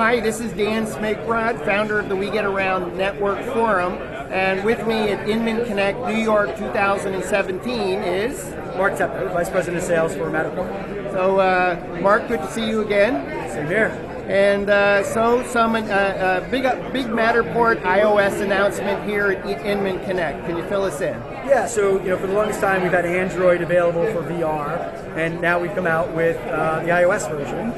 Hi, this is Dan Smigrod, founder of the We Get Around Network Forum, and with me at Inman Connect New York 2017 is Mark Tepper, Vice President of Sales for Matterport. So, Mark, good to see you again. Same here. And some big Matterport iOS announcement here at Inman Connect. Can you fill us in? Yeah, so for the longest time we've had Android available for VR, and now we've come out with the iOS version,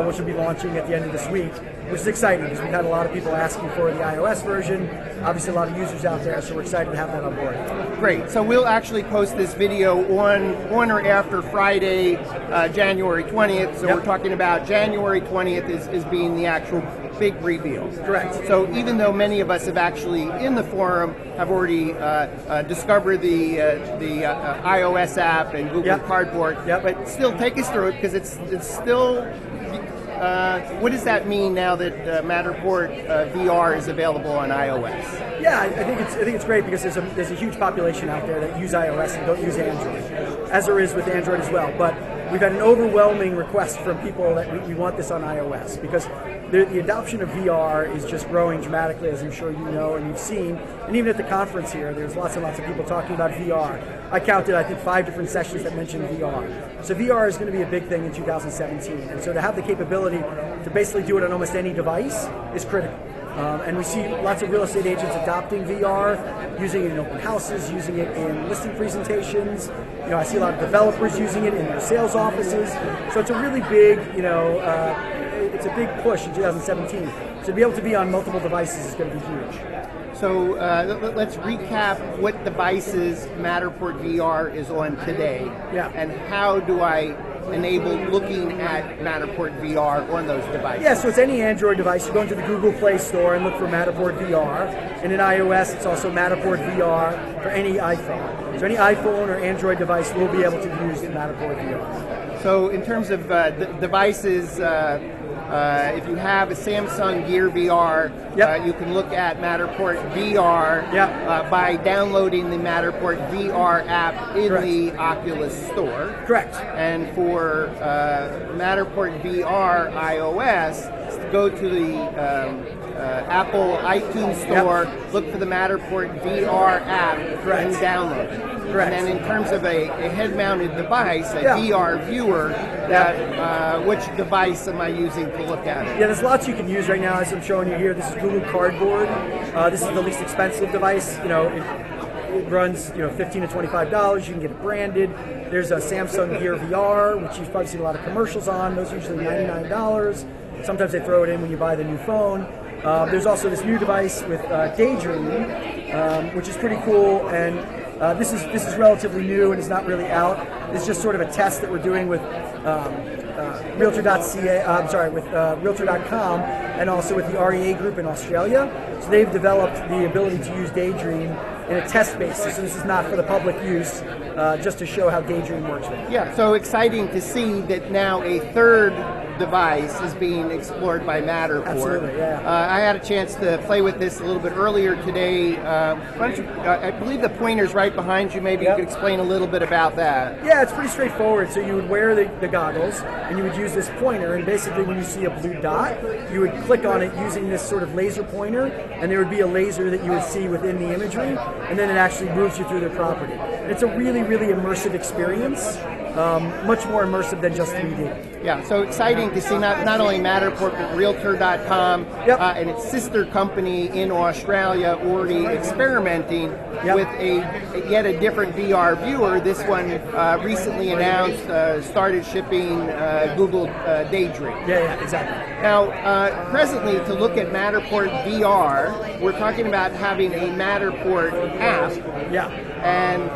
which will be launching at the end of this week, which is exciting because we've had a lot of people asking for the iOS version. Obviously, a lot of users out there, so we're excited to have that on board. Great. So we'll actually post this video on or after Friday, January 20th. So we're talking about January 20th is being the actual big reveal. Correct. So even though many of us have actually in the forum have already discovered the iOS app and Google Cardboard, but still take us through it because it's still. What does that mean now that Matterport VR is available on iOS? Yeah, I think it's great because there's a huge population out there that use iOS and don't use Android, as there is with Android as well. But we've had an overwhelming request from people that we want this on iOS because the adoption of VR is just growing dramatically, as I'm sure you know and you've seen. And even at the conference here, there's lots and lots of people talking about VR. I counted, I think, 5 different sessions that mentioned VR. So VR is going to be a big thing in 2017. And so to have the capability to basically do it on almost any device is critical. And we see lots of real estate agents adopting VR, using it in open houses, using it in listing presentations. I see a lot of developers using it in their sales offices. So it's a really big, it's a big push in 2017. So to be able to be on multiple devices is going to be huge. So let's recap what devices Matterport VR is on today, and how do I enable looking at Matterport VR on those devices? Yeah, so it's any Android device. You go into the Google Play Store and look for Matterport VR. And in iOS, it's also Matterport VR for any iPhone. So any iPhone or Android device will be able to use Matterport VR. So in terms of devices, if you have a Samsung Gear VR, you can look at Matterport VR by downloading the Matterport VR app in the Oculus Store. Correct. And for Matterport VR iOS, go to the Apple iTunes Store, look for the Matterport VR app, and download it. Correct. And then in terms of a head-mounted device, a VR viewer, which device am I using to look at it? Yeah, there's lots you can use right now. As I'm showing you here, this is Google Cardboard. This is the least expensive device. It runs $15 to $25. You can get it branded. There's a Samsung Gear VR, which you've probably seen a lot of commercials on. Those are usually $99. Sometimes they throw it in when you buy the new phone. There's also this new device with Daydream, which is pretty cool, and this is relatively new and it's not really out. It's just sort of a test that we're doing with Realtor.com and also with the REA group in Australia. So they've developed the ability to use Daydream in a test basis. So this is not for the public use, just to show how Daydream works with it. Yeah, so exciting to see that now a third device is being explored by Matterport. Absolutely, yeah. I had a chance to play with this a little bit earlier today. I believe the pointer's right behind you. Maybe you could explain a little bit about that. Yeah, it's pretty straightforward. So you would wear the goggles and you would use this pointer, and basically when you see a blue dot, you would click on it using this sort of laser pointer, and there would be a laser that you would see within the imagery, and then it actually moves you through the property. And it's a really, really immersive experience. Much more immersive than just 3D. Yeah, so exciting to see not only Matterport, but Realtor.com and its sister company in Australia already experimenting with yet a different VR viewer. This one recently announced, started shipping Google Daydream. Yeah, exactly. Now, presently, to look at Matterport VR, we're talking about having a Matterport app. And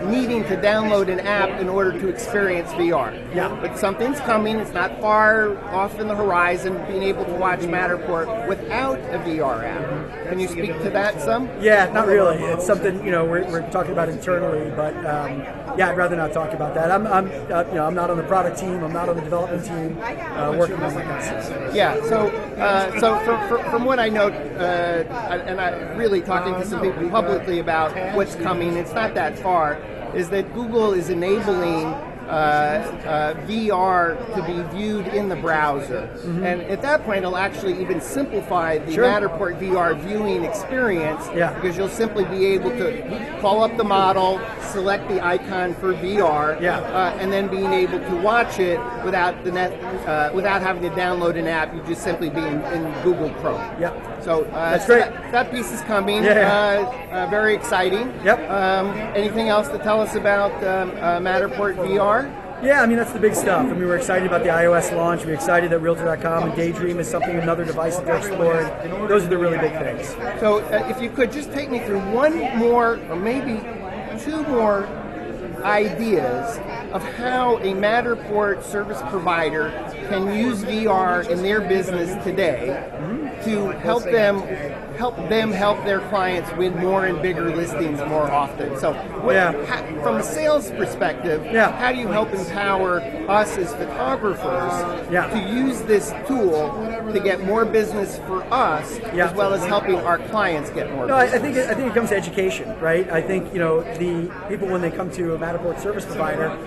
needing to download an app in order to experience VR. But something's coming, it's not far off in the horizon, being able to watch Matterport without a VR app. Can you speak to that some? Yeah, not really. It's something, we're talking about internally, but I'd rather not talk about that. I'm not on the product team, I'm not on the development team, working on my concepts. Yeah, so from what I know, and I'm really talking to some people publicly about what's coming, it's not that far, is that Google is enabling VR to be viewed in the browser. And at that point, it'll actually even simplify the Matterport VR viewing experience because you'll simply be able to call up the model, select the icon for VR, and then being able to watch it without without having to download an app. You just simply be in Google Chrome. So that's great. That piece is coming. Very exciting. Anything else to tell us about Matterport VR? Yeah, I mean, that's the big stuff. I mean, we're excited about the iOS launch. We're excited that Realtor.com and Daydream is another device that they're exploring. Those are the really big things. So if you could just take me through one more, or maybe two more ideas of how a Matterport service provider can use VR in their business today to help them help their clients win more and bigger listings more often. So from a sales perspective, how do you help empower us as photographers to use this tool to get more business for us as well as helping our clients get more business? I think it comes to education, right? I think, the people, when they come to a Matterport service provider,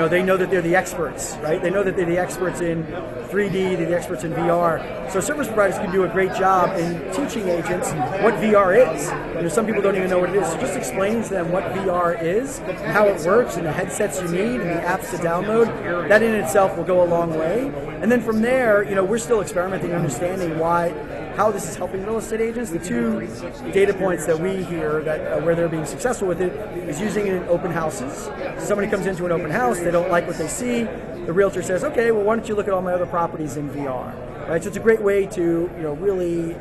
they know that they're the experts, right? They know that they're the experts in 3D, they're the experts in VR. So service providers can do a great job in teaching agents what VR is. Some people don't even know what it is. So just explaining to them what VR is, and how it works, and the headsets you need, and the apps to download, that in itself will go a long way. And then from there, we're still experimenting, understanding how this is helping real estate agents. The two data points that we hear that where they're being successful with it is using it in open houses. So somebody comes into an open house, they don't like what they see. The realtor says, okay, well, why don't you look at all my other properties in VR? Right? So it's a great way to really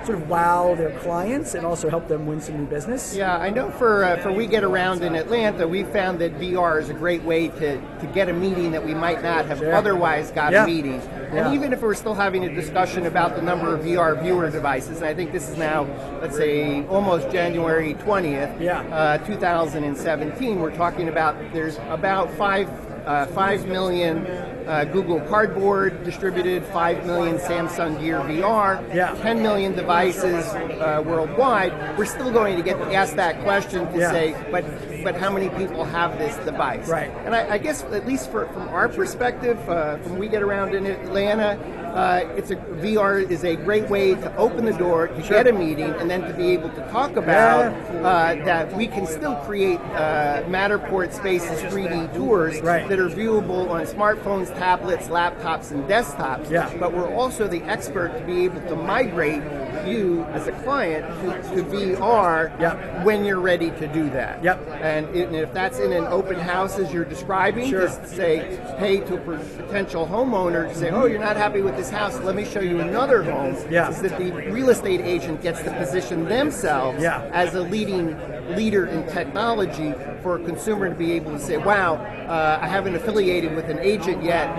sort of wow their clients and also help them win some new business. Yeah, I know for We Get Around in Atlanta, we found that VR is a great way to get a meeting that we might not have otherwise got a meeting. And even if we're still having a discussion about the number of VR viewer devices, and I think this is now, let's say, almost January 20th, 2017, we're talking about there's about 5 million Google Cardboard distributed, 5 million Samsung Gear VR, 10 million devices worldwide. We're still going to get asked that question to say, but how many people have this device? Right. And I guess, at least from our perspective, from We Get Around in Atlanta, VR is a great way to open the door, to get a meeting, and then to be able to talk about that we can still create Matterport Spaces 3D tours that are viewable on smartphones, tablets, laptops, and desktops. But we're also the expert to be able to migrate you as a client to VR when you're ready to do that. And if that's in an open house as you're describing, just say, hey, to a potential homeowner, to say, oh, you're not happy with this house, let me show you another home, is that the real estate agent gets to position themselves as a leader in technology for a consumer to be able to say, wow, I haven't affiliated with an agent yet,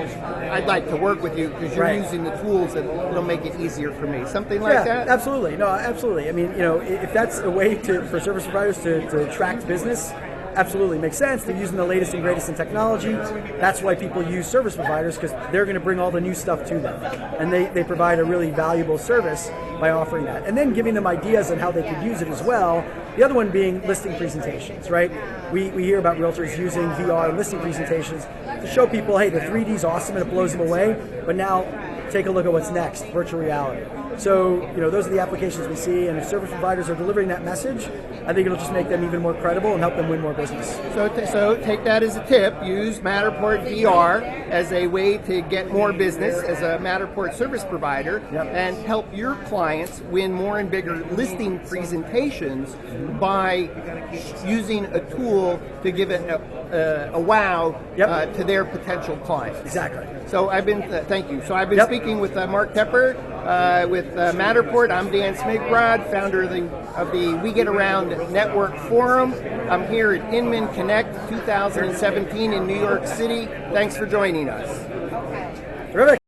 I'd like to work with you because you're using the tools that will make it easier for me. Something like that? Absolutely. No, absolutely. I mean, if that's a way for service providers to attract business, absolutely makes sense. They're using the latest and greatest in technology. That's why people use service providers, because they're going to bring all the new stuff to them. And they provide a really valuable service by offering that. And then giving them ideas on how they could use it as well. The other one being listing presentations, right? We hear about realtors using VR listing presentations to show people, hey, the 3D is awesome and it blows them away, but now take a look at what's next, virtual reality. So, those are the applications we see, and if service providers are delivering that message, I think it'll just make them even more credible and help them win more business. So take that as a tip. Use Matterport VR as a way to get more business as a Matterport service provider and help your clients win more and bigger listing presentations by using a tool to give it a wow to their potential clients. Exactly. So thank you. So I've been speaking with Mark Tepper with Matterport. I'm Dan Smigrod, founder of the We Get Around Network Forum. I'm here at Inman Connect 2017 in New York City. Thanks for joining us. Terrific.